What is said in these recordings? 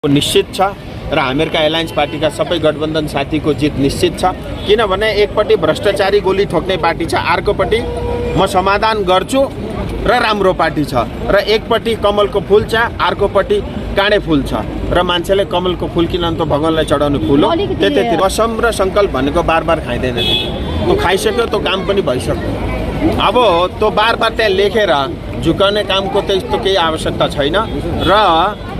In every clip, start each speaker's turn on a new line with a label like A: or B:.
A: निश्चित छ र हामीहरुका एलायन्स पार्टीका सबै गठबन्धन साथीको जित निश्चित छ। किनभने एकपट्टि भ्रष्टाचारी गोली ठोक्ने पार्टी छ, अर्कोपट्टि म समाधान गर्छु र राम्रो पार्टी छ, र एकपट्टि कमलको फूल छ, अर्कोपट्टि काँडे फूल छ र मान्छेले कमलको फूल किन त भगवानलाई चढाउने फूल हो। त्यति कसम र संकल्प भनेको बार खाइदैन, त्यो खाइसक्यो, त्यो काम पनि भइसक्यो। अब त्यो बार त्यहाँ लेखेर झुकाउने कामको त यस्तो केही आवश्यकता छैन। र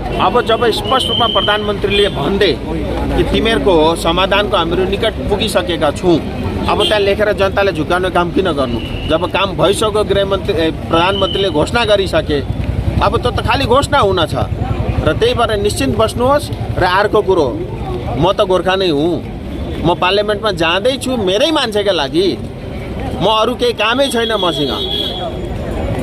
A: अब जब स्पष्ट रूपमा प्रधानमन्त्रीले भन्दै कि तिमीहरूको समाधानको हाम्रो निकट पुगिसकेका छौँ, अब त्यहाँ लेखेर जनताले झुकाउने काम किन गर्नु? जब काम भइसक्यो, प्रधानमन्त्रीले घोषणा गरिसके, अब त खाली घोषणा हुन छ। र त्यही भएर निश्चिन्त बस्नुहोस्। र अर्को कुरो, म त गोर्खा नै हुँ, म पार्लियामेन्टमा जाँदैछु मेरै मान्छेका लागि, म अरू केही कामै छैन मसँग।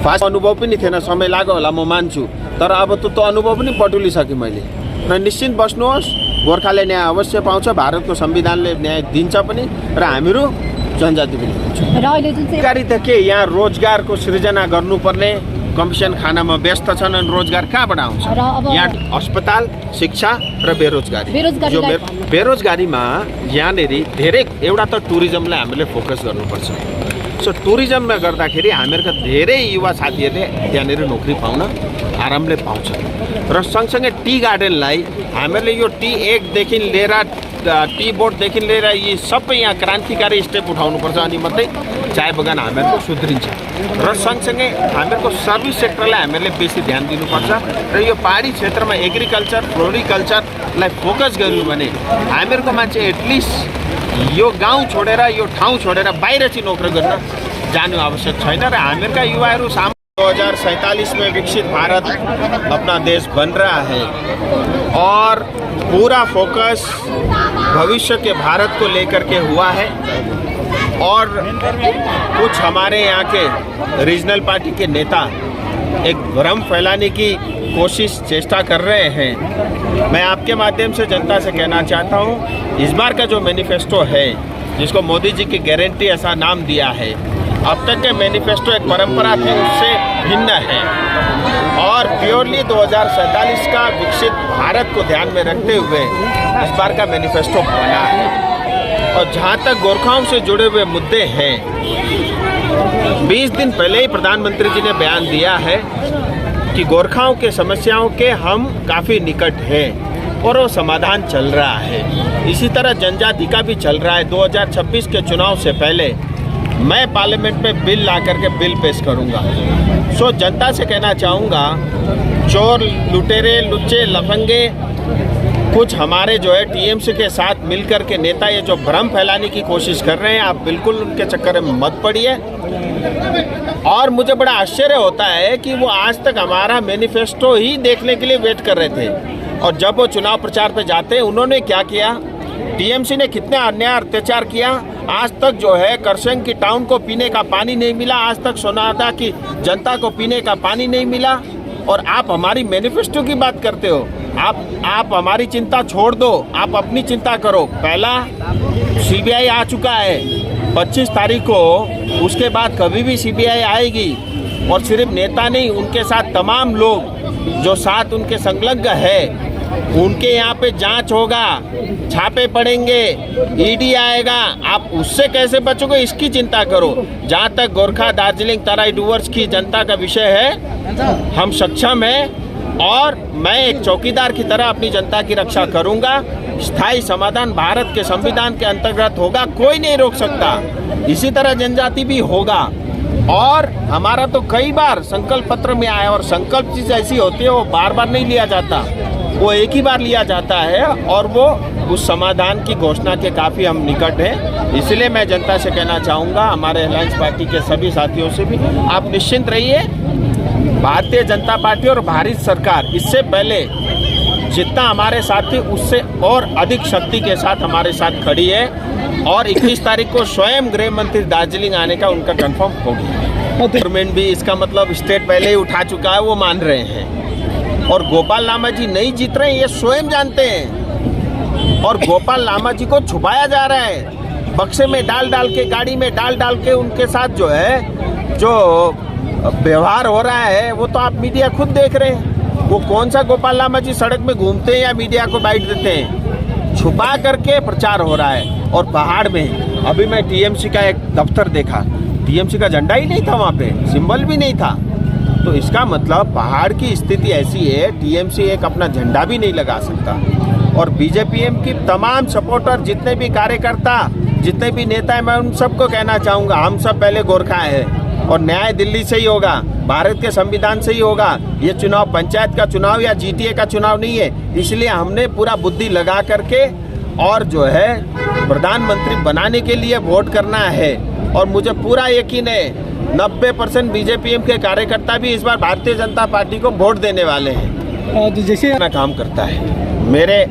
A: फास्ट अनुभव पनि थिएन, समय लाग्यो होला म मान्छु, तर अब त्यो अनुभव पनि बटुलिसकेँ मैले। र निश्चिन्त बस्नुहोस्, गोर्खाले न्याय अवश्य पाउँछ, भारतको संविधानले न्याय दिन्छ पनि, र हामीहरू जनजाति पनि हुन्छ। सरकारी त के, यहाँ रोजगारको सृजना गर्नुपर्ने कमिसन खानामा व्यस्त छन्, अनि रोजगार कहाँबाट आउँछ? यहाँ अस्पताल, शिक्षा र बेरोजगारी। जो बेरोजगारीमा यहाँनिर धेरै, एउटा त टुरिज्मलाई हामीले फोकस गर्नुपर्छ। सो टुरिज्ममा गर्दाखेरि हामीहरूका धेरै युवा साथीहरूले त्यहाँनिर नोकरी पाउन आरामले पाउँछ। र सँगसँगै टी गार्डनलाई हामीहरूले यो टी एकदेखि लिएर टी बोर्डदेखि लिएर यी सबै यहाँ क्रान्तिकारी स्टेप उठाउनुपर्छ, अनि मात्रै चाय बगान हामीहरूको सुध्रिन्छ। र सँगसँगै हामीहरूको सर्भिस सेक्टरलाई हामीहरूले बेसी ध्यान दिनुपर्छ। र यो पहाडी क्षेत्रमा एग्रिकल्चर, फ्लोरिकल्चरलाई फोकस गर्नु भने हामीहरूको मान्छे एटलिस्ट यो गाउँ छोडेर, यो ठाउँ छोडेर बाहिर चाहिँ नोकरी गर्न जानु आवश्यक छैन। र हामीहरूका युवाहरू 2047 में विकसित भारत अपना देश बन रहा है, और पूरा फोकस भविष्य के भारत को लेकर के हुआ है। और कुछ हमारे यहाँ के रीजनल पार्टी के नेता एक भ्रम फैलाने की कोशिश, चेष्टा कर रहे हैं। मैं आपके माध्यम से जनता से कहना चाहता हूँ, इस बार का जो मैनिफेस्टो है, जिसको मोदी जी की गारंटी ऐसा नाम दिया है, अब तक के मैनिफेस्टो एक परंपरा थी, उससे भिन्न है, और प्योरली 2047 का विकसित भारत को ध्यान में रखते हुए इस बार का मैनिफेस्टो बना है। और जहाँ तक गोरखाओं से जुड़े हुए मुद्दे हैं, 20 दिन पहले ही प्रधानमंत्री जी ने बयान दिया है कि गोरखाओं के समस्याओं के हम काफ़ी निकट हैं और वो समाधान चल रहा है। इसी तरह जनजाति का भी चल रहा है। 2026 के चुनाव से पहले मैं पार्लियामेंट में बिल ला करके बिल पेश करूंगा। सो जनता से कहना चाहूँगा, चोर, लुटेरे, लुच्चे, लफंगे कुछ हमारे जो है टीएमसी के साथ मिलकर के नेता ये जो भ्रम फैलाने की कोशिश कर रहे हैं, आप बिल्कुल उनके चक्कर में मत पड़िए। और मुझे बड़ा आश्चर्य होता है कि वो आज तक हमारा मैनिफेस्टो ही देखने के लिए वेट कर रहे थे, और जब वो चुनाव प्रचार पे जाते हैं, उन्होंने क्या किया, टीएमसी ने कितना अन्याय अत्याचार किया। आज तक जो है करसंग की टाउन को पीने का पानी नहीं मिला, आज तक सोनादा की जनता को पीने का पानी नहीं मिला, और आप हमारी मैनिफेस्टो की बात करते हो। आप हमारी चिंता छोड़ दो, आप अपनी चिंता करो। पहला सीबीआई आ चुका है 25 तारीख को, उसके बाद कभी भी सीबीआई आएगी, और सिर्फ नेता नहीं, उनके साथ तमाम लोग जो साथ उनके संलग्न है, उनके यहाँ पे जांच होगा, छापे पड़ेंगे, ईडी आएगा। आप उससे कैसे बचोगे, इसकी चिंता करो। जहाँ तक गोरखा, दार्जिलिंग, तराई डूवर्स की जनता का विषय है, हम सक्षम हैं, और मैं एक चौकीदार की तरह अपनी जनता की रक्षा करूंगा। स्थायी समाधान भारत के संविधान के अंतर्गत होगा, कोई नहीं रोक सकता। इसी तरह जनजाति भी होगा। और हमारा तो कई बार संकल्प पत्र में आया, और संकल्प चीज़ ऐसी होती है, वो बार बार नहीं लिया जाता, वो एक ही बार लिया जाता है, और वो उस समाधान की घोषणा के काफ़ी हम निकट हैं। इसलिए मैं जनता से कहना चाहूँगा, हमारे अलायंस पार्टी के सभी साथियों से भी, आप निश्चिंत रहिए। भारतीय जनता पार्टी और भारत सरकार इससे पहले जितना हमारे साथ थी, उससे और अधिक शक्ति के साथ हमारे साथ खड़ी है, और 21 तारीख को स्वयं गृह मंत्री दार्जिलिंग आने का उनका कंफर्म हो गया। गवर्नमेंट भी इसका मतलब स्टेट पहले ही उठा चुका है, वो मान रहे हैं। और गोपाल लामा जी नहीं जीत रहे हैं, ये स्वयं जानते हैं, और गोपाल लामा जी को छुपाया जा रहा है, बक्से में डाल के, गाड़ी में डाल के उनके साथ जो है जो व्यवहार हो रहा है, वो तो आप मीडिया खुद देख रहे हैं। वो कौन सा गोपाल लामा जी सड़क में घूमते हैं या मीडिया को बाइट देते हैं? छुपा करके प्रचार हो रहा है। और पहाड़ में अभी मैं टीएमसी का एक दफ्तर देखा, टीएमसी का झंडा ही नहीं था वहाँ पे, सिंबल भी नहीं था। तो इसका मतलब पहाड़ की स्थिति ऐसी है, टीएमसी एक अपना झंडा भी नहीं लगा सकता। और बीजेपीएम की तमाम सपोर्टर, जितने भी कार्यकर्ता, जितने भी नेता हैं, मैं उन सबको कहना चाहूँगा, हम सब पहले गोरखा हैं और न्याय दिल्ली से ही होगा, भारत के संविधान से ही होगा। ये चुनाव पंचायत का चुनाव या जीटीए का चुनाव नहीं है। इसलिए हमने पूरा बुद्धि लगा करके और जो है प्रधानमंत्री बनाने के लिए वोट करना है। और मुझे पूरा यकीन है 90% बीजेपीएम के कार्यकर्ता भी इस बार भारतीय जनता पार्टी को वोट देने वाले हैं।
B: तो जैसे
A: अपना काम करता है, मेरे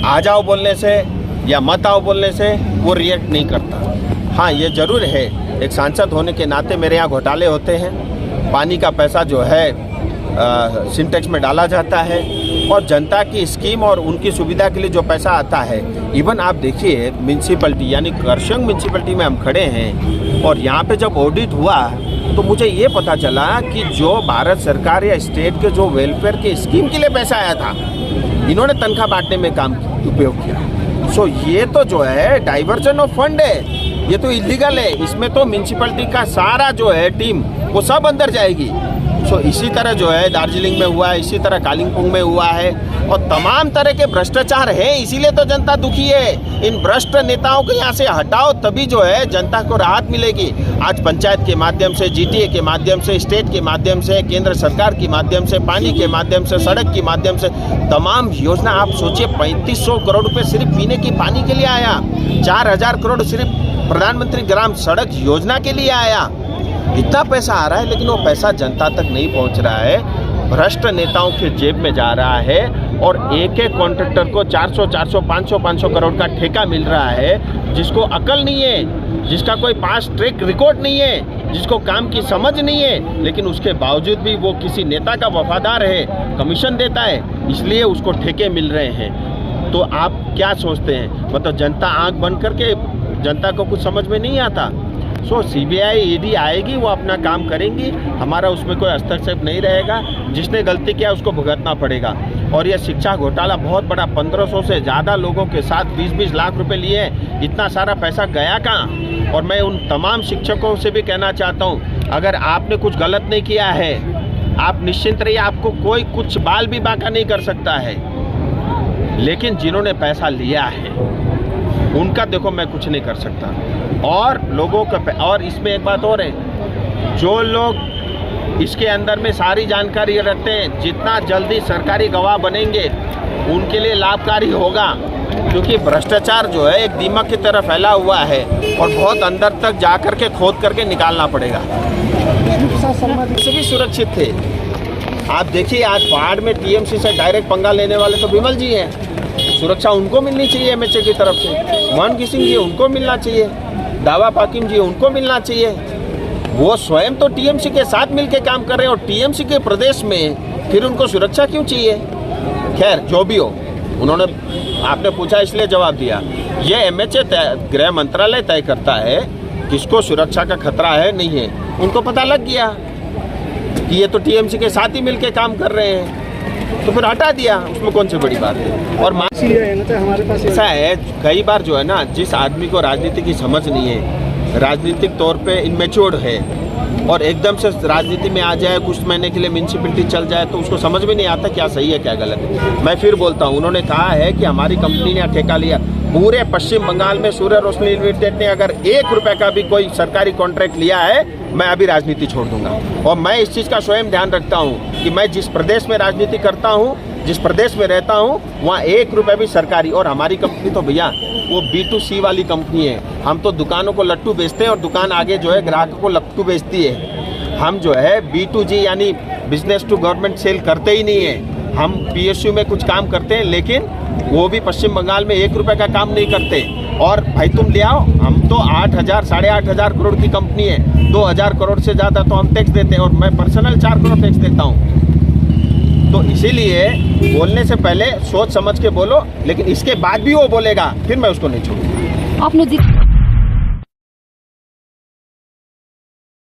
A: आ जाओ बोलने से या मत आओ बोलने से वो रिएक्ट नहीं करता। हाँ, ये जरूर है, एक सांसद होने के नाते मेरे यहाँ घोटाले होते हैं, पानी का पैसा जो है सिंटेक्स में डाला जाता है और जनता की स्कीम और उनकी सुविधा के लिए जो पैसा आता है। इवन आप देखिए म्यूनसिपलिटी यानी करसंग म्यूनसिपलिटी में हम खड़े हैं और यहाँ पे जब ऑडिट हुआ तो मुझे ये पता चला कि जो भारत सरकार या स्टेट के जो वेलफेयर की स्कीम के लिए पैसा आया था, इन्होंने तनख्वाह बांटने में काम उपयोग किया। सो ये तो जो है डाइवर्जन ऑफ फंड है, ये तो इलीगल है। इसमें तो म्यूनसिपलिटी का सारा जो है टीम वो सब अंदर जाएगी। सो इसी तरह जो है दार्जिलिंग में हुआ है, इसी तरह कालिम्पोंग में हुआ है और तमाम तरह के भ्रष्टाचार है। इसीलिए तो जनता दुखी है। इन भ्रष्ट नेताओं को यहाँ से हटाओ, तभी जो है जनता को राहत मिलेगी। आज पंचायत के माध्यम से, जीटीए के माध्यम से, स्टेट के माध्यम से, केंद्र सरकार के माध्यम से, पानी के माध्यम से, सड़क के माध्यम से तमाम योजना। आप सोचिए 3500 करोड़ रुपये सिर्फ पीने की पानी के लिए आया, 4000 करोड़ सिर्फ प्रधानमंत्री ग्राम सड़क योजना के लिए आया। इतना पैसा आ रहा है लेकिन वो पैसा जनता तक नहीं पहुंच रहा है, भ्रष्ट नेताओं के जेब में जा रहा है। और एक एक कॉन्ट्रैक्टर को 400 500 करोड़ का ठेका मिल रहा है, जिसको अकल नहीं है, जिसका कोई पास ट्रैक रिकॉर्ड नहीं है, जिसको काम की समझ नहीं है, लेकिन उसके बावजूद भी वो किसी नेता का वफादार है, कमीशन देता है, इसलिए उसको ठेके मिल रहे हैं। तो आप क्या सोचते हैं? मतलब जनता आंख बंद करके, जनता को कुछ समझ में नहीं आता। सो सीबीआई ईडी आएगी, वो अपना काम करेंगी, हमारा उसमें कोई हस्तक्षेप नहीं रहेगा। जिसने गलती किया उसको भुगतना पड़ेगा। और ये शिक्षा घोटाला बहुत बड़ा, 1500 से ज़्यादा लोगों के साथ 20-20 लाख रुपए लिए, इतना सारा पैसा गया कहाँ? और मैं उन तमाम शिक्षकों से भी कहना चाहता हूँ, अगर आपने कुछ गलत नहीं किया है, आप निश्चिंत रहिए, आपको कोई कुछ बाल भी बांका नहीं कर सकता है। लेकिन जिन्होंने पैसा लिया है उनका देखो मैं कुछ नहीं कर सकता। और लोगों का, और इसमें एक बात और है, जो लोग इसके अंदर में सारी जानकारी रखते हैं, जितना जल्दी सरकारी गवाह बनेंगे उनके लिए लाभकारी होगा। क्योंकि भ्रष्टाचार जो है एक दीमक की तरह फैला हुआ है और बहुत अंदर तक जा कर के खोद करके निकालना पड़ेगा। सभी सुरक्षित थे। आप देखिए आज पहाड़ में टीएमसी से डायरेक्ट पंगा लेने वाले तो विमल जी हैं, सुरक्षा उनको मिलनी चाहिए एमएचए की तरफ से। मोहन सिंह जी उनको मिलना चाहिए, दावा पाकिम जी उनको मिलना चाहिए। वो स्वयं तो टीएमसी के साथ मिलकर काम कर रहे हैं और टीएमसी के प्रदेश में फिर उनको सुरक्षा क्यों चाहिए? खैर जो भी हो, उन्होंने, आपने पूछा इसलिए जवाब दिया। ये एमएचए गृह मंत्रालय तय करता है किसको सुरक्षा का खतरा है नहीं है। उनको पता लग गया कि ये तो टीएमसी के साथ ही मिलकर काम कर रहे हैं, तो फिर हटा दिया, उसमें कौन सी बड़ी बात है। और
B: हमारे पास
A: ऐसा है, कई बार जो है ना, जिस आदमी को राजनीति की समझ नहीं है, राजनीतिक तौर पे इनमेच्योर्ड है और एकदम से राजनीति में आ जाए, कुछ महीने के लिए म्यूनसिपलिटी चल जाए, तो उसको समझ में नहीं आता क्या सही है क्या गलत है। मैं फिर बोलता हूँ, उन्होंने कहा है कि हमारी कंपनी ने ठेका लिया। पूरे पश्चिम बंगाल में सूर्य रोशनी लिमिटेड ने अगर 1 रुपये का भी कोई सरकारी कॉन्ट्रैक्ट लिया है, मैं अभी राजनीति छोड़ दूंगा। और मैं इस चीज़ का स्वयं ध्यान रखता हूँ कि मैं जिस प्रदेश में राजनीति करता हूँ, जिस प्रदेश में रहता हूँ, वहाँ 1 रुपये भी सरकारी। और हमारी कंपनी तो भैया वो B2C वाली कंपनी है। हम तो दुकानों को लट्टू बेचते हैं और दुकान आगे जो है ग्राहकों को लट्टू बेचती है। हम जो है B2G यानी बिजनेस टू गवर्नमेंट सेल करते ही नहीं है। हम PSU में कुछ काम करते हैं, लेकिन वो भी पश्चिम बंगाल में 1 रुपये का काम नहीं करते। और भाई तुम ले आओ, हम तो 8,000 साढ़े 8,000 करोड़ की कंपनी है, 2,000 करोड़ से ज़्यादा तो हम टैक्स देते हैं और मैं पर्सनल 4 करोड़ टैक्स देता हूँ। तो इसीलिए बोलने से पहले सोच समझ के बोलो, लेकिन इसके बाद भी वो बोलेगा फिर मैं उसको नहीं छोड़ूंगा।
C: आपने